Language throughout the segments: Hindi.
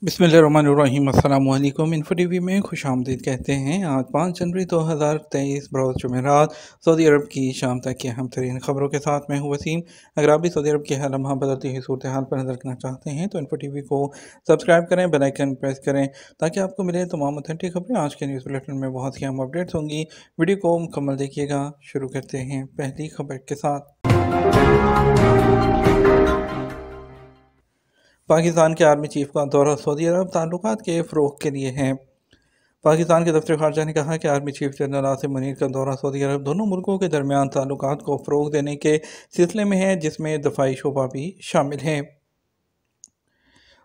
बिस्मिल्लाहिर्रहमानिर्रहीम। अस्सलाम वालेकुम। इन्फो टीवी में खुशामदीद कहते हैं। आज 5 जनवरी 2023 बरोज़ जुमेरात सऊदी अरब की शाम तक की अहम तरीन खबरों के साथ मैं हूँ वसीम। अगर आप भी सऊदी अरब की हर लम्हा बदलती हुई सूरत हाल पर नजर रखना चाहते हैं तो इन्फो टीवी को सब्सक्राइब करें, बेल आइकन प्रेस करें ताकि आपको मिले तमाम ऑथेंटिक खबरें। आज के न्यूज़ बुलेटिन में बहुत ही अहम अपडेट्स होंगी, वीडियो को मुकम्मल देखिएगा। शुरू करते हैं पहली खबर के साथ। पाकिस्तान के आर्मी चीफ का दौरा सऊदी अरब ताल्लुकात के फ़रोग़ के लिए है। पाकिस्तान के दफ्तर ख़ारजा ने कहा कि army chief general Asim Munir का दौरा सऊदी अरब दोनों मुल्कों के दरमियान ताल्लुकात को फ़रोग़ देने के सिलसिले में है, जिसमें दफ़ाई शोबा भी शामिल है।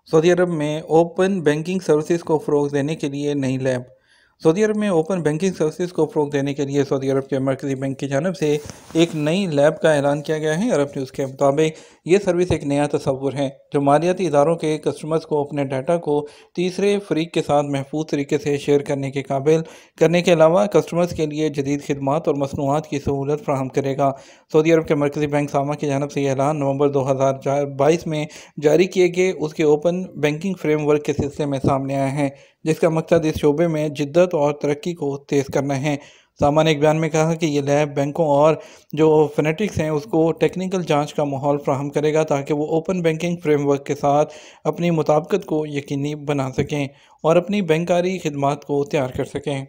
सऊदी अरब में ओपन बैंकिंग सर्विसेज को फ़रोग़ देने के लिए नई लैब। सऊदी अरब में ओपन बैंकिंग सर्विसेज को फ़रोग़ देने के लिए सऊदी अरब के मरकज़ी बैंक की जानिब से एक नई लैब का ऐलान किया गया है। अरब न्यूज़ के मुताबिक ये सर्विस एक नया तस्वुर है जो मालियाती इदारों के कस्टमर्स को अपने डाटा को तीसरे फरीक के साथ महफूज तरीके से शेयर करने के काबिल करने के अलावा कस्टमर्स के लिए जदीद खिदमात और मसनूआत की सहूलत फ़राहम करेगा। सऊदी अरब के मरकज़ी बैंक सामा की जानिब से यह ऐलान नवंबर 2022 में जारी किए गए उसके ओपन बैंकिंग फ्रेमवर्क के सिलसिले में सामने आया है, जिसका मकसद इस शोबे में जिद्दत और तरक्की को तेज़ करना है। सामा ने एक बयान में कहा कि ये लैब बैंकों और जो फिनेटिक्स हैं उसको टेक्निकल जांच का माहौल फ्राहम करेगा ताकि वो ओपन बैंकिंग फ्रेमवर्क के साथ अपनी मुताबिकत को यकीनी बना सकें और अपनी बैंकारी खिदमात को तैयार कर सकें।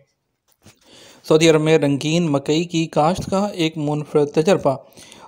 सऊदी अरब में रंगीन मकई की काश्त का एक मुनफरद तजर्बा।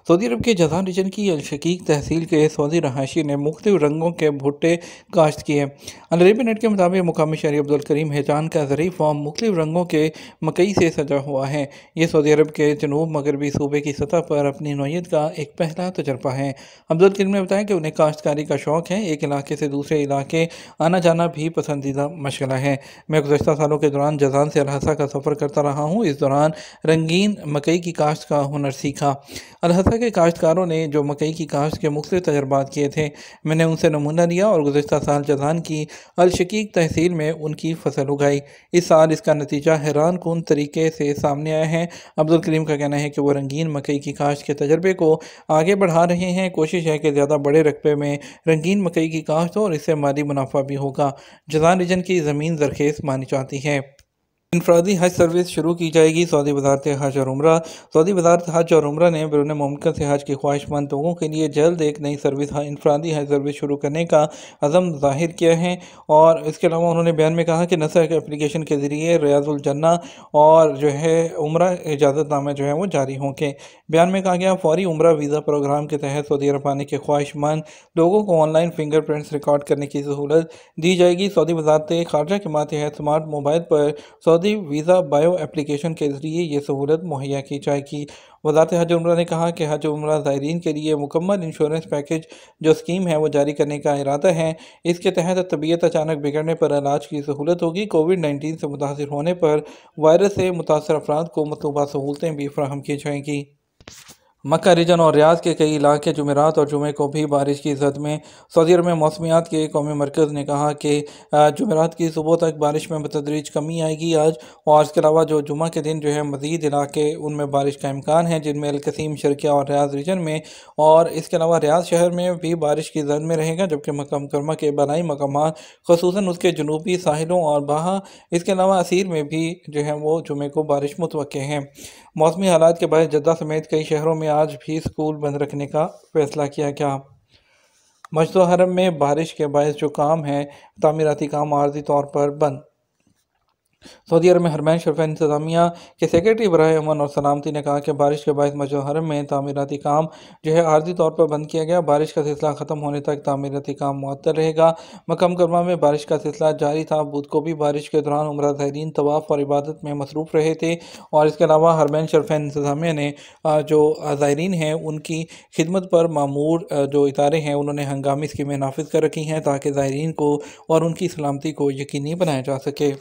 सऊदी अरब के जज़ान रीजन की अल-शकीक तहसील के सऊदी रहायशी ने मुख्तलिफ रंगों के भुट्टे काश्त किए। अल अरबिया नेट के मुताबिक मुकामी शहरी अब्दुल करीम हैजान का ज़रूरी फार्म मुख्तलिफ रंगों के मकई से सजा हुआ है। ये सऊदी अरब के जनूब मगरबी सूबे की सतह पर अपनी नौयत का एक पहला तजर्बा है। अब्दुल करीम ने बताया कि उन्हें काश्तकारी का शौक़ है, एक इलाके से दूसरे इलाके आना जाना भी पसंदीदा मशगला है। मैं गुज़श्ता सालों के दौरान जज़ान से अल-हसा का सफ़र करता रहा हूँ। इस दौरान रंगीन मकई की काश्त का हुनर सीखा। अल-हसा के काश्तकारों ने जो मकई की काश्त के मुख्तलिफ तजर्बात किए थे, मैंने उनसे नमूना लिया और गुज़श्ता साल जज़ान की अल-शकीक तहसील में उनकी फसल उगाई। इस साल इसका नतीजा हैरान कुन तरीके से सामने आया है। अब्दुल करीम का कहना है कि वो रंगीन मकई की काश्त के तजर्बे को आगे बढ़ा रहे हैं। कोशिश है कि ज़्यादा बड़े रकबे में रंगीन मकई की काश्त हो और इससे माली मुनाफा भी होगा। जज़ान रीजन की ज़मीन ज़रखेज़ मानी जाती है। इनफरादी हज सर्विस शुरू की जाएगी। सऊदी वज़ारत हज और उम्रा। सऊदी वज़ारत हज और उम्रा ने बैरून मुमलिकत से हज के ख्वाहिशमंद लोगों के लिए जल्द एक नई सर्विस इनफरादी हज सर्विस शुरू करने का अज़म ज़ाहिर किया है और इसके अलावा उन्होंने बयान में कहा कि न सिर्फ एप्लीकेशन के ज़रिए रियाजुल जन्ना और जो है उम्रा इजाज़तनामे जो है वो जारी होंगे। बयान में कहा गया फौरी उम्रा वीज़ा प्रोग्राम के तहत सऊदी अरब आने के ख्वाहिशमंद लोगों को ऑनलाइन फिंगरप्रिंट्स रिकॉर्ड करने की सहूलत दी जाएगी। सऊदी वज़ारत ख़ारजा के मातहत स्मार्ट मोबाइल पर सऊदी वीज़ा बायो एप्लीकेशन के ज़रिए ये सहूलत मुहैया की जाएगी। वज़ारत हज उम्रा ने कहा कि हज उम्रा ज़ायरीन के लिए मुकम्मल इंश्योरेंस पैकेज जो स्कीम है वो जारी करने का इरादा है। इसके तहत तबीयत अचानक बिगड़ने पर इलाज की सहूलत होगी। कोविड-19 से मुतासिर होने पर वायरस से मुतासर अफराद को मतलूबा सहूलतें भी फराहम की जाएंगी। मक्का रीजन और रियाद के कई इलाके जुमेरात और जुमे को भी बारिश की जद में। सऊदी अरब में मौसमियात के कौमी मरकज़ ने कहा कि जुमेरात की सुबह तक बारिश में बतदरीज कमी आएगी आज, और इसके अलावा जो जुमा के दिन जो है मज़ीद इलाके उनमें बारिश का इम्कान है, जिनमें अलकसीम, शर्किया और रियाद रीजन में, और इसके अलावा रियाद शहर में भी बारिश की जद में रहेगा, जबकि मक्का मुकर्रमा के बलाई मकामात ख़ुसूसन उसके जनूबी साहिलों और बाहा, इसके अलावा असीर में भी जो है वो जुमे को बारिश मुतवक्के हैं। मौसमी हालात के बायस जद्दा समेत कई शहरों में आज भी स्कूल बंद रखने का फैसला किया गया। मस्जिद हरम में बारिश के बायस जो काम है तामीराती काम आर्जी तौर पर बंद। सऊदी अरब में हरमैन शरीफैन इंतज़ामिया के सेक्रेटरी बराए अमन और सलामती ने कहा कि बारिश के बायस मस्जिद हरम में तामीराती काम जो है आर्जी तौर पर बंद किया गया। बारिश का सिलसिला ख़त्म होने तक तामीराती काम मुअत्तल रहेगा। मक्का मुकर्रमा में बारिश का सिलसिला जारी था। बुध को भी बारिश के दौरान उम्रा ज़ायरीन तवाफ़ और इबादत में मसरूफ़ रहे थे, और इसके अलावा हरमैन शरीफैन इंतज़ामिया ने जो ज़ायरीन हैं उनकी खिदमत पर मामूर जो इदारे हैं उन्होंने हंगामी स्कीमें नाफिज कर रखी हैं ताकि ज़ायरीन को और उनकी सलामती को यकीनी बनाया जा सके।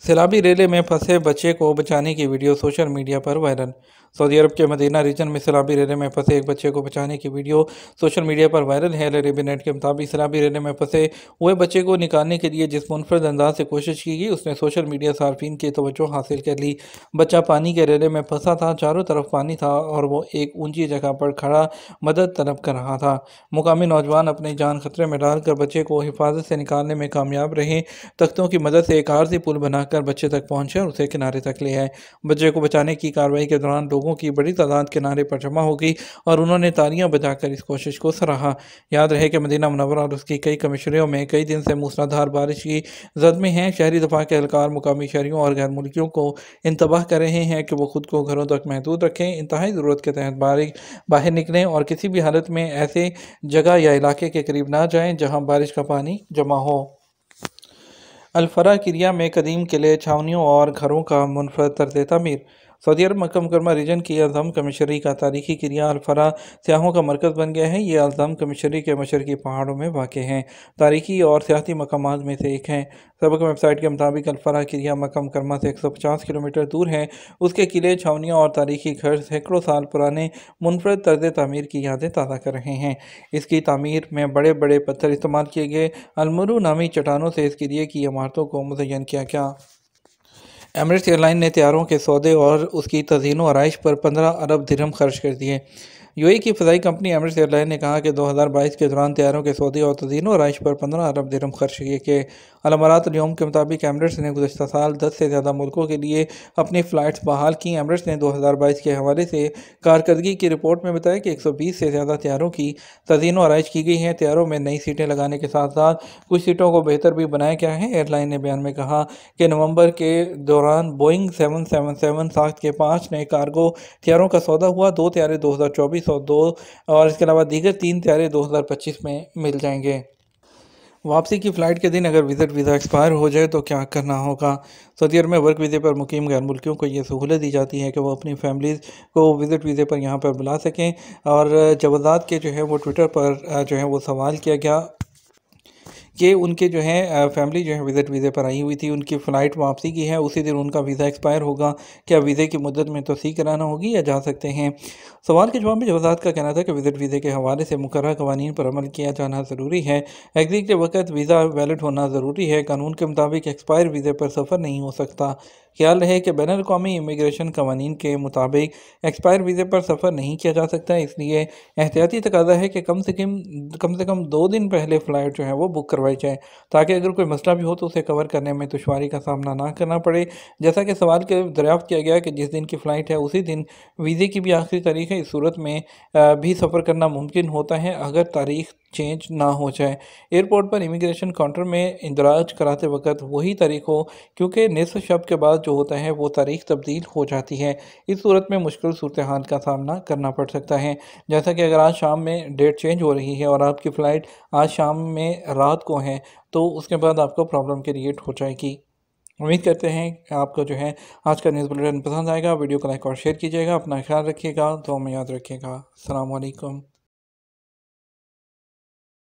सैलाबी रेले में फंसे बच्चे को बचाने की वीडियो सोशल मीडिया पर वायरल। सऊदी अरब के मदीना रीजन में सैलाबी रेले में फंसे एक बच्चे को बचाने की वीडियो सोशल मीडिया पर वायरल है। अरेबियन नेट के मुताबिक सैलाबी रेले में फंसे हुए बच्चे को निकालने के लिए जिस मुनफरद अंदाज से कोशिश की गई उसने सोशल मीडिया सार्फिन की तवज्जो हासिल कर ली। बच्चा पानी के रेले में फंसा था, चारों तरफ पानी था और वो एक ऊंची जगह पर खड़ा मदद तलब कर रहा था। मुकामी नौजवान अपनी जान खतरे में डालकर बच्चे को हिफाजत से निकालने में कामयाब रहे। तख्तों की मदद से एक आरजी पुल बनाकर बच्चे तक पहुंचे और उसे किनारे तक ले आए। बच्चे को बचाने की कार्रवाई के दौरान लोगों की बड़ी तादाद किनारे पर जमा हो गई और उन्होंने तालियां बजाकर इस कोशिश को सराहा। याद रहे कि मदीना मुनव्वरा और उसकी कई कमिश्नरियों में कई दिन से मूसलाधार बारिश की जद में हैं। शहरी दफा के एहलकार मुकामी शहरियों और गैर मुल्कियों को इंतबाह कर रहे हैं कि वो खुद को घरों तक महदूद रखें, इंतहाई ज़रूरत के तहत बाहर निकलें और किसी भी हालत में ऐसे जगह या इलाके के करीब ना जाएं जहां बारिश का पानी जमा हो। अल-फरा किरिया में कदीम किले, छावनियों और घरों का मुनफरद तर्ज तामीर। सऊदी अरब मक्का मुकरमा रीजन की अज़म कमिश्नरी का तारीखी किरिया अल-फरा सियाहों का मरकज़ बन गया है। ये अज़म कमिश्नरी के मशरकी पहाड़ों में वाक़ है, तारीखी और सियाती मकामात में से एक है। सबक वेबसाइट के मुताबिक अल-फरा किरिया मक्का मुकरमा से 150 किलोमीटर दूर है। उसके किले, छावनियाँ और तारीखी घर सैकड़ों साल पुराने मुनफरद तर्ज तामीर की यादें ताज़ा कर रहे हैं। इसकी तामीर में बड़े बड़े पत्थर इस्तेमाल किए गए। अलमुरू नामी चट्टानों से इस किरिए की इमारतों को मुज़य्यन किया गया। एमिरेट्स एयरलाइन ने तैयारों के सौदे और उसकी तज़ीन व आराइश पर 15 अरब दिरहम खर्च कर दिए। यूएई की फ़ज़ाई कंपनी एमिरेट्स एयरलाइन ने कहा कि 2022 के दौरान तैयारों के सौदे और तज़ीन व आराइश पर 15 अरब दिरहम खर्च किए गए। अल-अमारात अल-यौम के मुताबिक एमिरेट्स ने गुज़श्ता साल 10 से ज़्यादा मुल्कों के लिए अपनी फ़्लाइट्स बहाल की। एमिरेट्स ने 2022 के हवाले से कारकर्दगी की रिपोर्ट में बताया कि 120 से ज़्यादा तैयारों की तज़ीन व आराइश की गई है। तैयारों में नई सीटें लगाने के साथ साथ कुछ सीटों को बेहतर भी बनाया गया है। एयरलाइन ने बयान में कहा कि नवंबर के दौरान बोइंग 777 साख्त के 5 नए कार्गो तैयारों का सौदा हुआ। 2 तैयारे 2024 और इसके अलावा दीगर 3 तैयारे 2025 में मिल जाएंगे। वापसी की फ़्लाइट के दिन अगर विज़िट वीज़ा एक्सपायर हो जाए तो क्या करना होगा। सऊदी अरब में वर्क वीज़े पर मुकीम गैर मुल्कियों को ये सहूलत दी जाती है कि वो अपनी फैमिलीज़ को विज़िट वीज़े पर यहाँ पर बुला सकें। और जवाज़ात के जो है वो ट्विटर पर जो है वो सवाल किया गया कि उनके जो है फैमिली जो है विज़िट वीज़े पर आई हुई थी, उनकी फ़्लाइट वापसी की है, उसी दिन उनका वीज़ा एक्सपायर होगा, क्या वीज़े की मुद्दत में तोसीक कराना होगी या जा सकते हैं। सवाल के जवाब में जवाज़ात का कहना था कि विज़िट वीज़े के हवाले से मुकर्रर कवानीन पर अमल किया जाना ज़रूरी है। एग्ज़िट के वक़्त वीज़ा वैलिड होना ज़रूरी है। कानून के मुताबिक एक्सपायर वीज़े पर सफ़र नहीं हो सकता। ख्याल रहे कि बैनुल अक़वामी इमिग्रेशन कवानीन के मुताबिक एक्सपायर वीज़े पर सफ़र नहीं किया जा सकता, इसलिए एहतियाती तकाज़ा है कि कम से कम 2 दिन पहले फ़्लाइट जो है वो बुक करवाई जाए, ताकि अगर कोई मसला भी हो तो उसे कवर करने में दुश्वारी का सामना ना करना पड़े। जैसा कि सवाल के दरियाफ़्त किया गया कि जिस दिन की फ़्लाइट है उसी दिन वीज़े की भी आखिरी तारीख है, इस सूरत में भी सफ़र करना मुमकिन होता है अगर तारीख चेंज ना हो जाए। एयरपोर्ट पर इमिग्रेशन काउंटर में इंदराज कराते वक्त वही तारीख हो, क्योंकि निसफ शब के बाद जो होता है वो तारीख तब्दील हो जाती है। इस सूरत में मुश्किल सूरत हाल का सामना करना पड़ सकता है। जैसा कि अगर आज शाम में डेट चेंज हो रही है और आपकी फ़्लाइट आज शाम में रात को है तो उसके बाद आपको प्रॉब्लम क्रिएट हो जाएगी। उम्मीद करते हैं कि आपको जो है आज का न्यूज़ बुलेटिन पसंद आएगा। वीडियो को लाइक और शेयर कीजिएगा। अपना ख्याल रखिएगा, दुआ में याद रखिएगा। अस्सलाम वालेकुम।